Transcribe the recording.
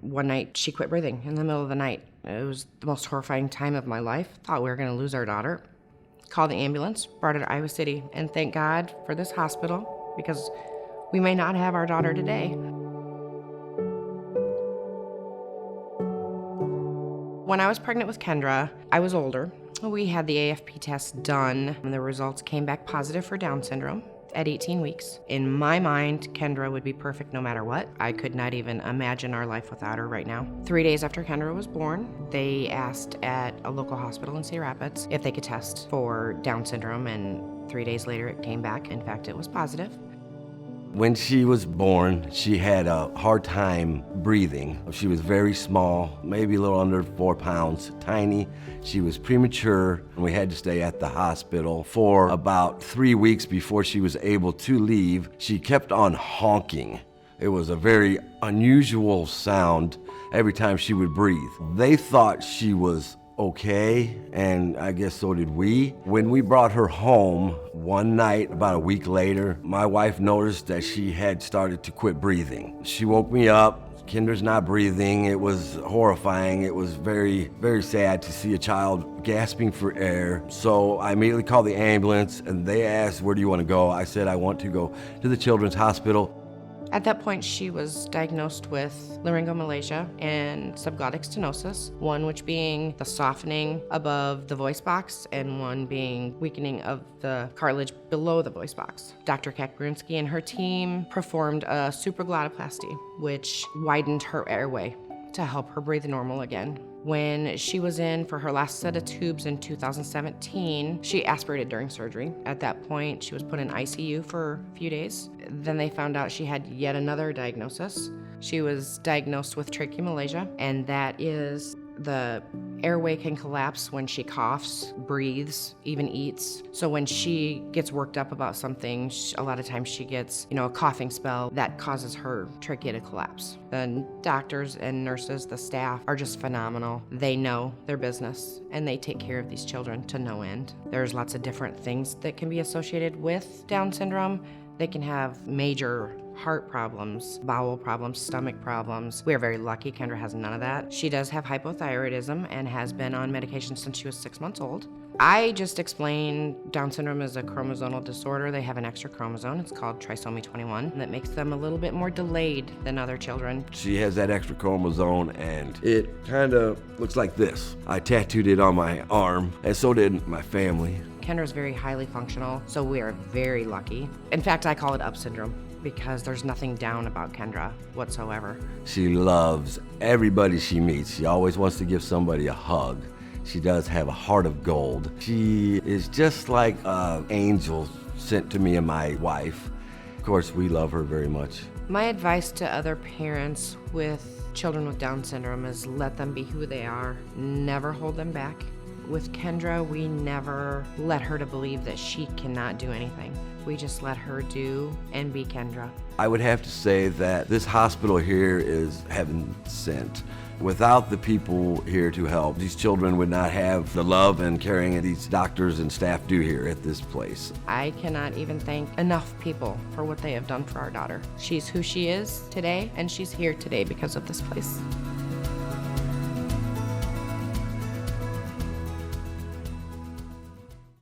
One night, she quit breathing in the middle of the night. It was the most horrifying time of my life. Thought we were gonna lose our daughter. Called the ambulance, brought her to Iowa City, and thank God for this hospital, because we may not have our daughter today. When I was pregnant with Kendra, I was older. We had the AFP test done, and the results came back positive for Down syndrome at 18 weeks. In my mind, Kendra would be perfect no matter what. I could not even imagine our life without her right now. 3 days after Kendra was born, they asked at a local hospital in Cedar Rapids if they could test for Down syndrome, and 3 days later it came back. In fact, it was positive. When she was born, she had a hard time breathing. She was very small, maybe a little under 4 pounds, tiny. She was premature, and we had to stay at the hospital for about 3 weeks before she was able to leave. She kept on honking. It was a very unusual sound every time she would breathe. They thought she was okay, and I guess so did we. When we brought her home one night, about a week later, my wife noticed that she had started to quit breathing. She woke me up. Kendra's not breathing. It was horrifying. It was very, very sad to see a child gasping for air. So I immediately called the ambulance, and they asked, "Where do you want to go?" I said, "I want to go to the Children's Hospital." At that point, she was diagnosed with laryngomalacia and subglottic stenosis, one which being the softening above the voice box and one being weakening of the cartilage below the voice box. Dr. Kakbrunski and her team performed a supraglottoplasty, which widened her airway to help her breathe normal again. When she was in for her last set of tubes in 2017, she aspirated during surgery. At that point, she was put in ICU for a few days. Then they found out she had yet another diagnosis. She was diagnosed with tracheomalacia, and that is the airway can collapse when she coughs, breathes, even eats. So when she gets worked up about something, a lot of times she gets, a coughing spell that causes her trachea to collapse. The doctors and nurses, the staff are just phenomenal. They know their business and they take care of these children to no end. There's lots of different things that can be associated with Down syndrome. They can have major heart problems, bowel problems, stomach problems. We are very lucky Kendra has none of that. She does have hypothyroidism and has been on medication since she was 6 months old. I just explained Down syndrome is a chromosomal disorder. They have an extra chromosome. It's called trisomy 21 that makes them a little bit more delayed than other children. She has that extra chromosome, and it kind of looks like this. I tattooed it on my arm, and so did my family. Kendra is very highly functional, so we are very lucky. In fact, I call it up syndrome because there's nothing down about Kendra whatsoever. She loves everybody she meets. She always wants to give somebody a hug. She does have a heart of gold. She is just like an angel sent to me and my wife. Of course, we love her very much. My advice to other parents with children with Down syndrome is let them be who they are. Never hold them back. With Kendra, we never let her to believe that she cannot do anything. We just let her do and be Kendra. I would have to say that this hospital here is heaven sent. Without the people here to help, these children would not have the love and caring that these doctors and staff do here at this place. I cannot even thank enough people for what they have done for our daughter. She's who she is today, and she's here today because of this place.